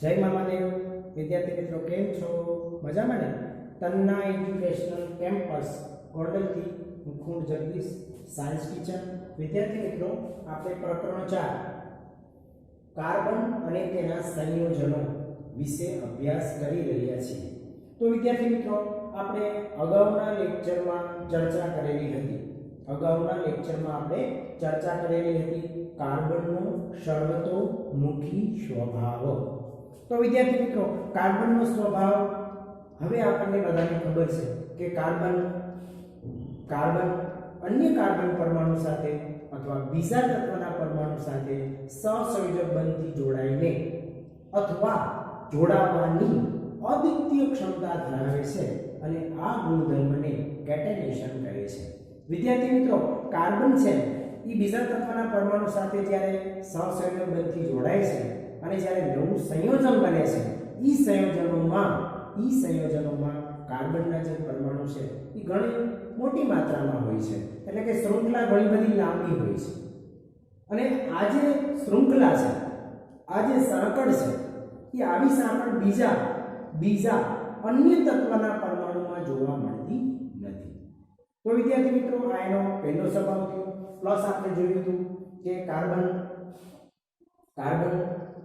जय महादेव विद्यार्थी मित्रों केम छो मजामां ने तन्ना एज्युकेशनल केम्पस गोंडल थी खूण जगदीश सायन्स टीचर विद्यार्थी मित्रों आपणे प्रकरण 4 कार्बन अने तेना संयोजनो विषे अभ्यास करी रह्या छीए। तो विद्यार्थी मित्रों आपणे अगाउना लेक्चरमां चर्चा करेली हती कार्बननो सर्वतोमुखी स्वभाव। तो विद्यार्थी मित्रों कार्बननो स्वभाव हवे आपने बधाने खबर छे कि कार्बन अन्य कार्बन परमाणु साथे अथवा बीजा तत्वना परमाणु साथे सहसंयोजक बंधथी जोडाईने अथवा जोडावानी अद्वितीय क्षमता धरावे छे अने आ गुणधर्मने कैटेनेशन कहे छे। विद्यार्थी मित्रों कार्बन छे ई बीजा तत्वना परमाणु साथे ज्यारे सहसंयोजक बंधथी जोडाय छे અને જ્યારે નવું સંયોજન બને છે ઈ સંયોજનોમાં કાર્બનના જે પરમાણુ છે એ ઘણી મોટી માત્રામાં હોય છે એટલે કે શૃંખલા ઘણી બધી લાંબી હોય છે અને આ જે શૃંખલા છે આ જે સાંકળ છે એ આવી સાંકળ બીજા અન્ય તત્વના પરમાણુમાં જોવા મળતી નથી। તો વિદ્યાર્થી મિત્રો આ એનો પહેલો સ્વભાવ થયો। પ્લસ આપણે જોયું હતું કે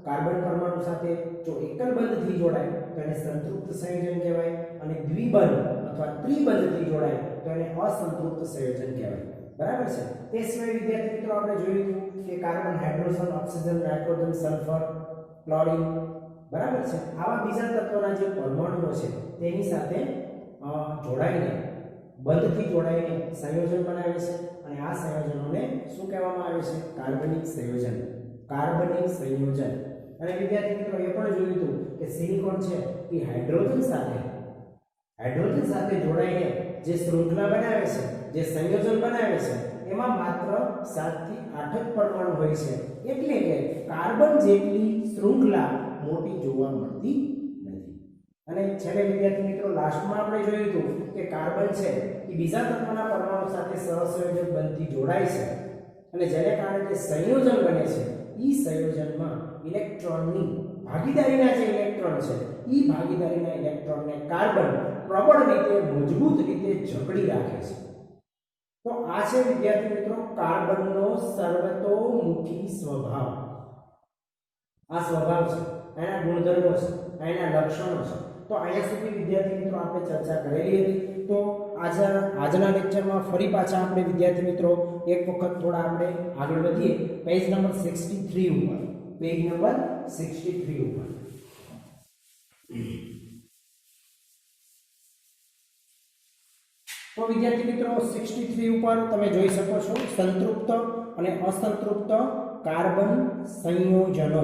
कार्बन परमाणु साथे जो एकल बंधथी जोड़ाय तो एने संतृप्त संयोजन कहेवाय अने द्विबंध अथवा त्रिबंधथी जोड़ाय तो एने असंतृप्त संयोजन कहेवाय। बराबर छे। ते सिवाय विद्यार्थी मित्रों आपणे जोयुं के carbon hydrogen oxygen nitrogen sulphur chlorine बराबर छे आवा बीजा तत्वोना जे परमाणुओ छे तेनी साथे जोड़ाईने बंधथी जोड़ाईने संयोजन बनावे छे अने आ संयोजनोने शुं कहेवामां आवे छे कार्बनिक संयोजन। અને વિદ્યાર્થી મિત્રો એ પણ જોયું હતું કે સિલિકોન છે એ હાઇડ્રોજન સાથે જોડાઈને જે શૃંખલા બનાવે છે જે સંયોજન બનાવે છે એમાં માત્ર 7 થી 8 જ પરમાણુ હોય છે એટલે કે કાર્બન જેટલી શૃંખલા મોટી જોવા મળતી નથી। અને છેલ્લે વિદ્યાર્થી મિત્રો લાસ્ટમાં આપણે જોયું હતું કે કાર્બન છે એ બીજા તત્વના પરમાણુ સાથે સહસંયોજક બનતી જોડાય છે અને જેને કારણે જે સંયોજન બને છે ई संयोजन में इलेक्ट्रॉननी भागीदारीना जे इलेक्ट्रॉन छे ई भागीदारीना इलेक्ट्रॉन ने कार्बन प्रबल रीते मजबूत रीते जकड़ी राखे छे। तो आ छे विद्यार्थी मित्रों कार्बननो सर्वतोमुखी स्वभाव। आ स्वभाव छे एना गुणधर्मो छे एना लक्षणों छे। तो आया सुधी विद्यार्थी मित्रों आपणे चर्चा करेली हती। तो आजना लेक्चर में फरी पाछा आपणे विद्यार्थी मित्रों एक वखत थोड़ा आपणे आगळ वधीए पेज नंबर 63 ऊपर तो विद्यार्थी मित्रों 63 ऊपर तमे जोई शको छो संतृप्त अने असंतृप्त कार्बन संयोजनो।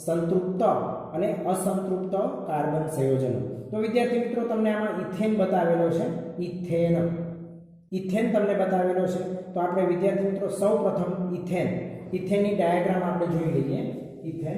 संतृप्त अने असंतृप्त कार्बन संयोजनो। तो विद्यार्थी मित्रों तमने आमां इथेन बतावेलो छे इथेन तमने बतावेलो छे। तो आपणे विद्यार्थी मित्रों सौ प्रथम इथेननी डायग्राम आपणे जोई लईए। इथेन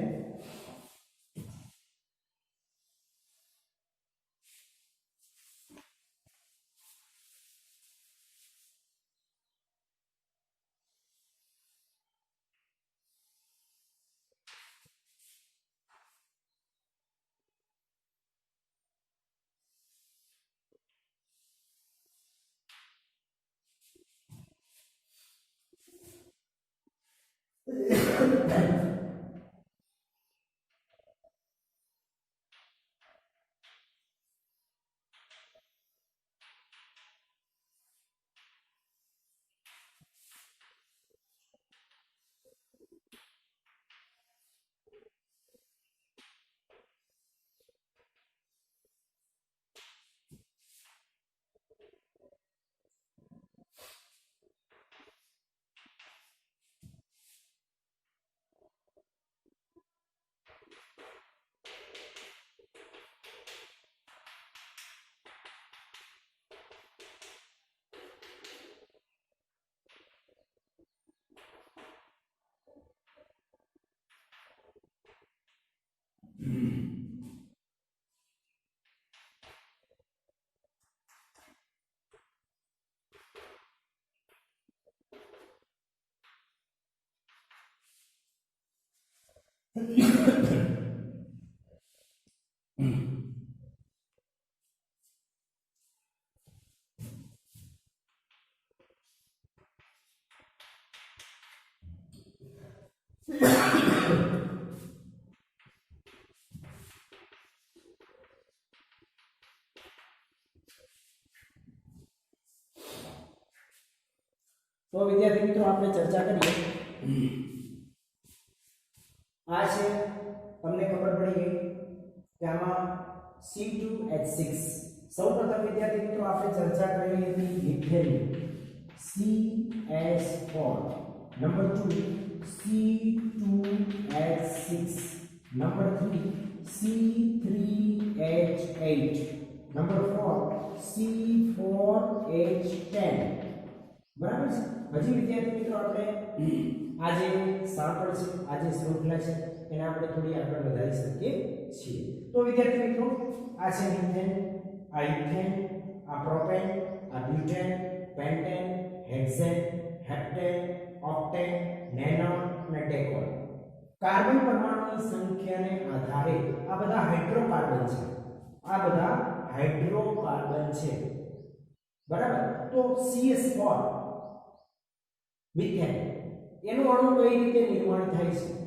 તો વિદ્યાર્થી મિત્રો આપણે ચર્ચા કરીએ આ છે તમને ખબર પડી ગઈ કે આમાં C2H6 સૌપ્રથમ વિદ્યાર્થી મિત્રો આપણે ચર્ચા કરી હતી ઇથેનની CH4 number 2 C2H6 number 3 C3H8 number 4 C4H10 બરાબર છે હજી વિદ્યાર્થી મિત્રો આપણે આ જે સાંકળ છે આ જે શૃંખલા છે એને આપણે થોડી આગળ વધારી શકીએ છીએ તો વિદ્યાર્થી મિત્રો આ છે મિથેન આ ઇથેન આ પ્રોપેન આ બ્યુટેન પેન્ટેન હેક્સેન હેપ્ટેન ઓક્ટેન નેનોન અને ડેકોન કાર્બન પરમાણુની સંખ્યાને આધારે આ બધા હાઇડ્રોકાર્બન છે આ બધા હાઇડ્રોકાર્બન છે બરાબર તો CH4 મિથેન એનું અણુ કઈ રીતે નિર્માણ થાય છે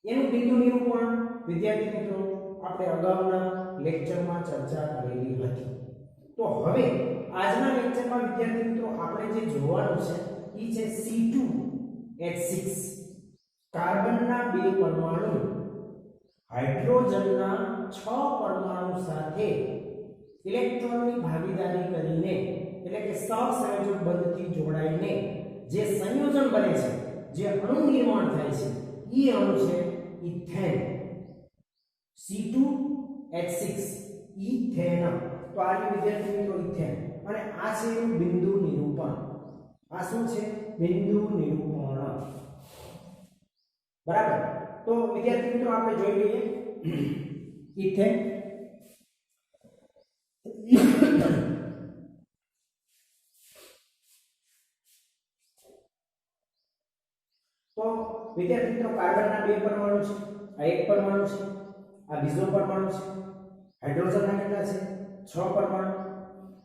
એનું બિંદુ નિરૂપણ વિદ્યાર્થી મિત્રો આપણે અગાઉના લેક્ચરમાં ચર્ચા કરેલી હતી તો હવે આજના લેક્ચરમાં વિદ્યાર્થી મિત્રો આપણે જે જોવાનું છે એ છે C2H6 કાર્બનના 2 પરમાણુ હાઇડ્રોજનના 6 પરમાણુ સાથે ઇલેક્ટ્રોનની ભાગીદારી કરીને એટલે કે સહસંયોજક બંધથી જોડાઈને જે સંયોજન બને છે જે અણુ નિર્માણ થાય છે એ અણુ છે ઇથેન C2H6 ઇથેન તો આ વિદ્યાર્થી મિત્રો ઇથેન અને આ છે એનું બિંદુ નિરૂપણ આ શું છે બિંદુ નિરૂપણ બરાબર તો વિદ્યાર્થી મિત્રો આપણે જોઈ લઈએ ઇથેન તો વિદ્યાર્થી મિત્રો કાર્બનના 2 પરમાણુ છે આ એક પરમાણુ છે આ બીજો પરમાણુ છે હાઇડ્રોજનના કેટલા છે 6 પરમાણુ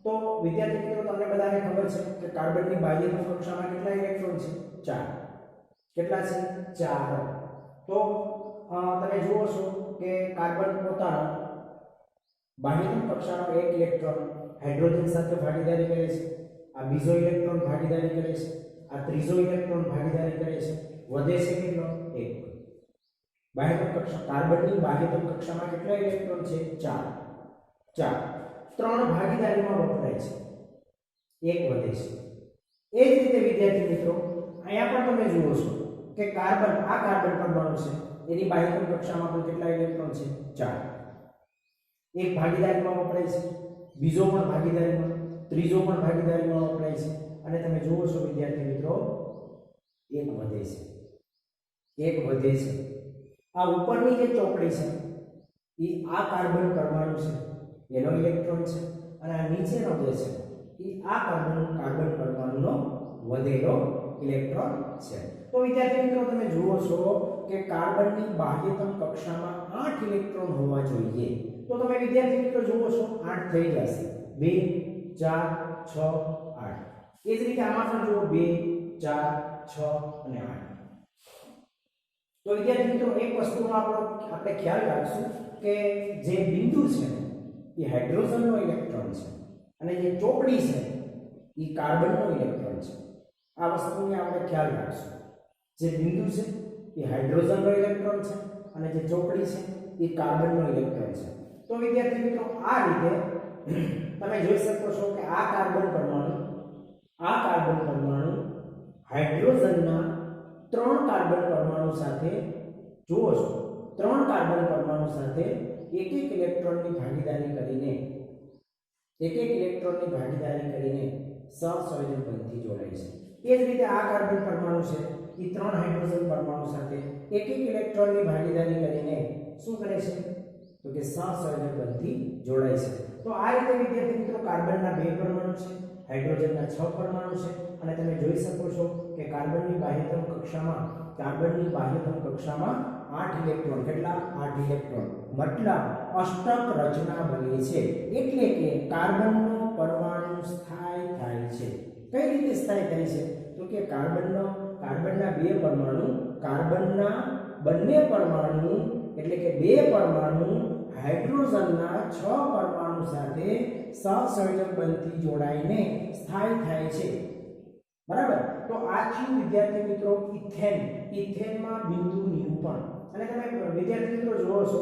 તો વિદ્યાર્થી મિત્રો તમને બધાને ખબર છે કે કાર્બનની બાહ્ય કક્ષામાં કેટલા ઇલેક્ટ્રોન છે 4 કેટલા છે 4 તો તમે જુઓ છો કે કાર્બન પોતાનો બાહ્ય કક્ષાનો એક ઇલેક્ટ્રોન હાઇડ્રોજન સાથે ભાગીદારી કરે છે આ બીજો ઇલેક્ટ્રોન ભાગીદારી કરે છે આ ત્રીજો ઇલેક્ટ્રોન ભાગીદારી કરે છે વધે છે કેટલો 1 બાહ્યતમ કક્ષા કાર્બનની બાહ્યતમ કક્ષામાં કેટલા ઇલેક્ટ્રોન છે 4 3 ભાગીદારીમાં વપરાય છે 1 વધે છે એ જ રીતે વિદ્યાર્થી મિત્રો અહીંયા પણ તમે જુઓ છો કે કાર્બન આ કાર્બન પરમાણુ છે એની બાહ્યતમ કક્ષામાં પણ કેટલા ઇલેક્ટ્રોન છે 4 એક ભાગીદારીમાં વપરાય છે બીજો પણ ભાગીદારીમાં ત્રીજો પણ ભાગીદારીમાં વપરાય છે અને તમે જુઓ છો વિદ્યાર્થી મિત્રો 1 વધે છે 1 વધે છે આ ઉપરની જે ચોકડી છે એ આ કાર્બન પરમાણુ છે એનો ઇલેક્ટ્રોન છે અને આ નીચેનો જે છે એ આ કાર્બન પરમાણુનો વધેલો ઇલેક્ટ્રોન છે તો વિદ્યાર્થી મિત્રો તમે જુઓ છો કે કાર્બનની બાહ્યતમ કક્ષામાં 8 ઇલેક્ટ્રોન હોવા જોઈએ તો તમે વિદ્યાર્થી મિત્રો જુઓ છો 8 થઈ જશે 2 4 6 8 એ જ રીતે આમાં પણ જુઓ 2 4 6 અને 8 તો વિદ્યાર્થી મિત્રો એક વસ્તુનો આપણે ખ્યાલ રાખશું કે જે બિંદુ છે એ હાઇડ્રોજનનો ઇલેક્ટ્રોન છે અને જે ચોકડી છે એ કાર્બનનો ઇલેક્ટ્રોન છે આ વસ્તુને આપણે ખ્યાલ રાખશું જે બિંદુ છે એ હાઇડ્રોજનનો ઇલેક્ટ્રોન છે અને જે ચોકડી છે એ કાર્બનનો ઇલેક્ટ્રોન છે તો વિદ્યાર્થી મિત્રો આ રીતે તમે જોઈ શકો છો કે આ કાર્બન પરમાણુ હાઇડ્રોજનના 3 કાર્બન પરમાણુ સાથે જુઓ છો 3 કાર્બન પરમાણુ સાથે એક ઇલેક્ટ્રોનની ભાગીદારી કરીને સહસંયોજક બંધથી જોડાય છે એ જ રીતે આ કાર્બન પરમાણુ છે એ 3 હાઇડ્રોજન પરમાણુ સાથે એક ઇલેક્ટ્રોનની ભાગીદારી કરીને શું કરે છે તો કે સહસંયોજક બંધથી જોડાય છે તો આ રીતે વિદ્યાર્થી મિત્રો કાર્બનના 2 પરમાણુ છે હાઇડ્રોજનના 6 પરમાણુ છે અને તમે જોઈ શકો છો કે કાર્બનની બાહ્યતમ કક્ષામાં 8 ઇલેક્ટ્રોન કેટલા 8 ઇલેક્ટ્રોન મતલબ અષ્ટક રચના બને છે એટલે કે કાર્બનનો પરમાણુ સ્થાયી થાય છે કઈ રીતે સ્થાયી થાય છે તો કે કાર્બનના 2 પરમાણુ કાર્બનના બંને પરમાણુ એટલે કે 2 પરમાણુ હાઇડ્રોજનના 6 પરમાણુ સાથે સહસંયોજક બંધથી જોડાઈને સ્થાયી થાય છે બરાબર. તો આ થયું વિદ્યાર્થી મિત્રો ઇથેન. ઇથેનમાં બિંદુ નિરૂપણ. અને તમે વિદ્યાર્થી મિત્રો જુઓ છો,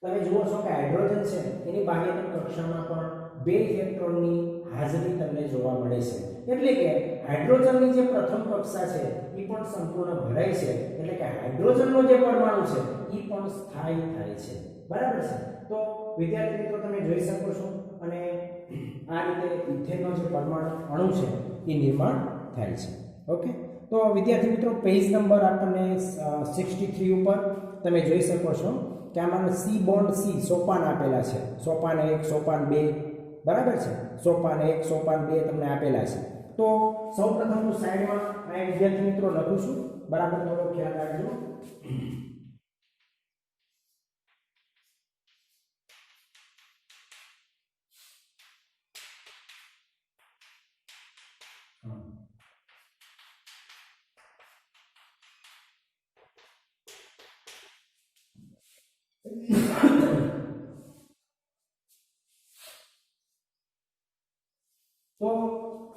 તમે જુઓ છો કે હાઇડ્રોજન છે એની બાહ્યતમ કક્ષામાં પણ 2 ઇલેક્ટ્રોનની હાજરી તમને જોવા મળે છે. એટલે કે હાઇડ્રોજનની જે પ્રથમ કક્ષા છે એ પણ સંપૂર્ણ ભરાય છે. એટલે કે હાઇડ્રોજનનો જે પરમાણુ છે એ પણ સ્થાયી થાય છે. બરાબર છે. તો વિદ્યાર્થી મિત્રો તમે જોઈ શકો છો અને આ રીતે ઇથેનનો જે પરમાણુ અણુ છે એ નિર્માણ થાય છે. ઓકે. તો વિદ્યાર્થી મિત્રો પેજ નંબર આપણને 63 ઉપર તમે જોઈ શકો છો કે આમાં સી બોન્ડ સી સોપાન આપેલા છે. સોપાન 1 સોપાન 2 બરાબર છે. સોપાન 1 સોપાન 2 તમને આપેલા છે. તો સૌપ્રથમ હું સાઈડમાં આ વિદ્યાર્થી મિત્રો લખું છું. બરાબર થોડો ખ્યાલ રાખજો. તો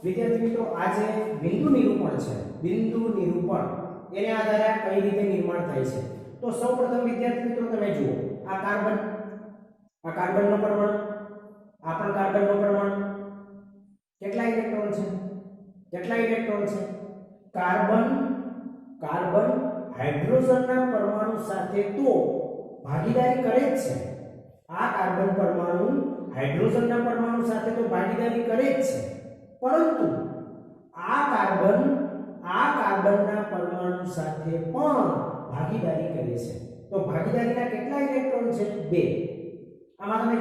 વિદ્યાર્થી મિત્રો આ જે બિંદુ નિરૂપણ છે, બિંદુ નિરૂપણ એને આધારે કઈ રીતે નિર્માણ થાય છે. તો સૌપ્રથમ વિદ્યાર્થી મિત્રો તમે જુઓ આ કાર્બનનો પરમાણુ, આ પણ કાર્બનનો પરમાણુ. કેટલા ઇલેક્ટ્રોન છે? કેટલા ઇલેક્ટ્રોન છે? કાર્બન હાઇડ્રોજનના પરમાણુ સાથે તો ભાગીદારી કરે જ છે. આ કાર્બન પરમાણુ હાઇડ્રોજનના પરમાણુ સાથે તો ભાગીદારી કરે જ છે, પરંતુ આ કાર્બનના પરમાણુ સાથે પણ ભાગીદારી કરે છે. તો ભાગીદારીના કેટલા ઇલેક્ટ્રોન છે? 2. આમાં તમે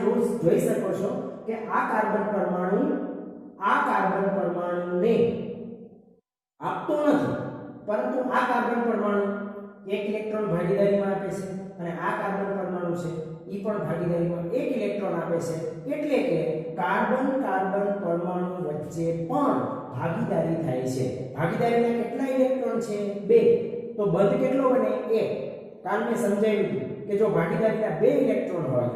જોઈ શકો છો કે આ કાર્બન પરમાણુને આપતો નથી, પરંતુ આ કાર્બન પરમાણુ 1 ઇલેક્ટ્રોન ભાગીદારીમાં આપે છે અને આ કાર્બન પરમાણુ છે એ પણ ભાગીદારીમાં 1 ઇલેક્ટ્રોન આપે છે. એટલે કે કાર્બન પરમાણુ વચ્ચે પણ ભાગીદારી થાય છે. ભાગીદારીના કેટલા ઇલેક્ટ્રોન છે? 2. તો બંધ કેટલો બને? 1. કાલ મેં સમજાવ્યું હતું કે જો ભાગીદારીના 2 ઇલેક્ટ્રોન હોય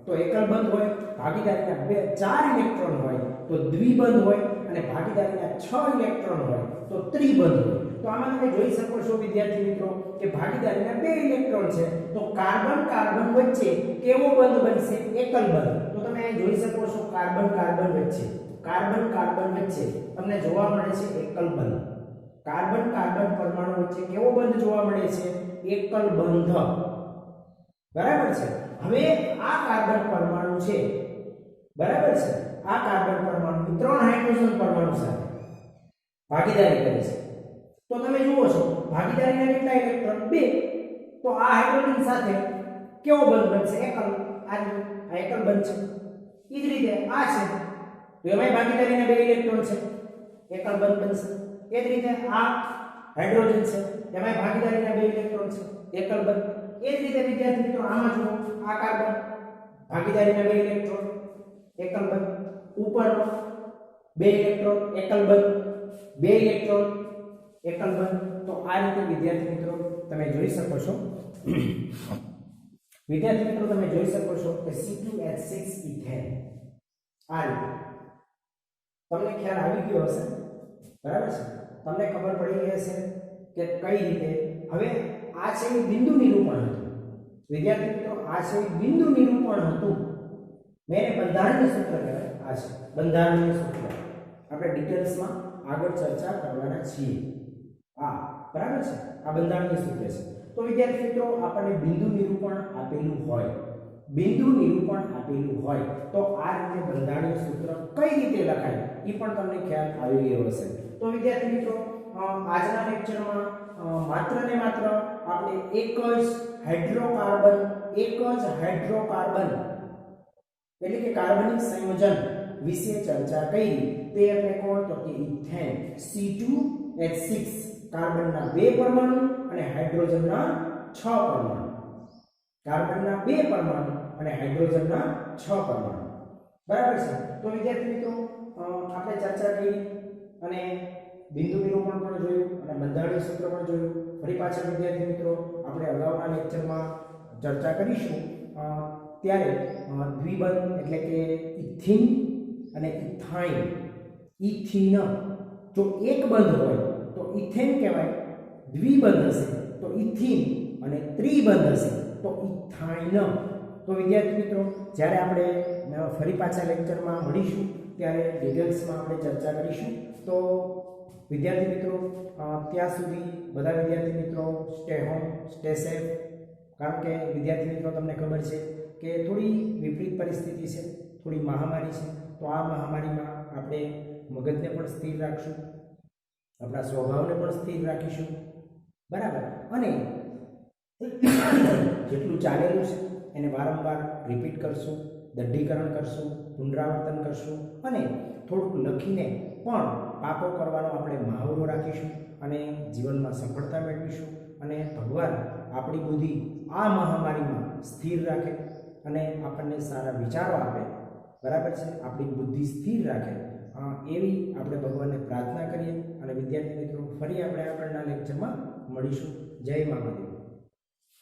તો એકલ બંધ હોય, ભાગીદારીના 4 ઇલેક્ટ્રોન હોય તો દ્વિબંધ હોય અને ભાગીદારીના 6 ઇલેક્ટ્રોન હોય તો ત્રિબંધ હોય. તો આમાં તમે જોઈ શકો છો વિદ્યાર્થી મિત્રો કે ભાગીદારીના 2 ઇલેક્ટ્રોન છે તો કાર્બન વચ્ચે કેવો બંધ બનશે? એકલ બંધ. તો તમે અહીં જોઈ શકો છો કાર્બન વચ્ચે તમને જોવા મળે છે એકલ બંધ. કાર્બન પરમાણુ વચ્ચે કેવો બંધ જોવા મળે છે? એકલ બંધ. બરાબર છે. હવે આ કાર્બન પરમાણુ છે, બરાબર છે, આ કાર્બન પરમાણુ 3 હાઇડ્રોજન પરમાણુ સાથે ભાગીદારી કરે છે. તો તમે જુઓ છો ભાગીદારીના કેટલા ઇલેક્ટ્રોન? 2. તો આ હાઇડ્રોજન સાથે કેવો બંધ બનશે? એકલ. આ એકલ બંધ છે. એ જ રીતે આ છે તો એમાં ભાગીદારીના 2 ઇલેક્ટ્રોન છે, એકલ બંધ બનશે. એ જ રીતે આ હાઇડ્રોજન છે એમાં ભાગીદારીના 2 ઇલેક્ટ્રોન છે, એકલ બંધ. એ જ રીતે વિદ્યાર્થી મિત્રો આમાં જુઓ આ કાર્બન ભાગીદારીના 2 ઇલેક્ટ્રોન, એકલ બંધ. ઉપરનો 2 ઇલેક્ટ્રોન, એકલ બંધ. 2 ઇલેક્ટ્રોન, એકલ બંધ. તો આ રીતે વિદ્યાર્થી મિત્રો તમે જોઈ શકો છો કે C2H6 ઇથેન આ રીતે તમને ખ્યાલ આવી ગયો હશે. બરાબર છે. તમને ખબર પડી ગઈ હશે કે કઈ રીતે. હવે આ છે બિંદુ નિરૂપણ હતું વિદ્યાર્થી મિત્રો, આ છે બિંદુ નિરૂપણ હતું. મેં બંધારણીય સૂત્ર કહેવાય. આ છે બંધારણીય સૂત્ર. આપણે ડિટેલ્સમાં આગળ ચર્ચા કરવાના છીએ. બરાબર છે. આ બંધારણીય સૂત્ર છે. તો વિદ્યાર્થી મિત્રો આપણને બિંદુ નિરૂપણ આપેલું હોય તો આ રીતે બંધારણીય સૂત્ર કઈ રીતે લખાય એ પણ તમને ખ્યાલ આવી ગયો હશે. તો વિદ્યાર્થી મિત્રો આજના લેક્ચરમાં માત્ર ને માત્ર આપણે એક જ હાઇડ્રોકાર્બન એટલે કે કાર્બનિક સંયોજન વિશે ચર્ચા કરી. તે એટલે કોણ? તો કે ઇથેન. C2H6 કાર્બનના 2 પરમાણુ અને હાઇડ્રોજનના 6 પરમાણુ. કાર્બનના 2 પરમાણુ અને હાઇડ્રોજનના 6 પરમાણુ. બરાબર છે. તો વિદ્યાર્થી મિત્રો આપણે ચર્ચા કરી અને બિંદુ નિરૂપણ પણ જોયું અને બંધારણીય સૂત્ર પણ જોયું. ફરી પાછા વિદ્યાર્થી મિત્રો આપણે અગાઉના લેક્ચરમાં ચર્ચા કરીશું ત્યારે દ્વિબંધ એટલે કે ઇથિન અને ઇથાઇન, ઇથિન જો એક બંધ હોય તો ઇથેન કહેવાય, દ્વિબંધ હશે તો ઇથિન અને ત્રિબંધ હશે તો ઇથાઇન. તો વિદ્યાર્થી મિત્રો, જ્યારે આપણે ફરી પાછા લેક્ચરમાં મળીશું ત્યારે ડિટેલ્સમાં આપણે ચર્ચા કરીશું. તો વિદ્યાર્થી મિત્રો, ત્યાં સુધી બધા વિદ્યાર્થી મિત્રો સ્ટે હોમ, સ્ટે સેફ. કારણ કે વિદ્યાર્થી મિત્રો, તમને ખબર છે કે થોડી વિપરીત પરિસ્થિતિ છે, થોડી મહામારી છે. તો આ મહામારીમાં આપણે મગજને પણ સ્થિર રાખશું, આપણા સ્વભાવને પણ સ્થિર રાખીશું, બરાબર. અને જેટલું ચાલેલું છે એને વારંવાર રિપીટ કરશું, દઢીકરણ કરશું, પુનરાવર્તન કરશું અને થોડુંક લખીને પણ પાકો કરવાનો આપણે મહાવરો રાખીશું અને જીવનમાં સફળતા મેળવીશું. અને ભગવાન આપણી બુદ્ધિ આ મહામારીમાં સ્થિર રાખે અને આપણને સારા વિચારો આપે, બરાબર છે, આપણી બુદ્ધિ સ્થિર રાખે, એવી આપણે ભગવાનને પ્રાર્થના કરીએ. અને વિદ્યાર્થી મિત્રો, ફરી આપણે આગળના લેક્ચરમાં મળીશું. જય મહાદેવ.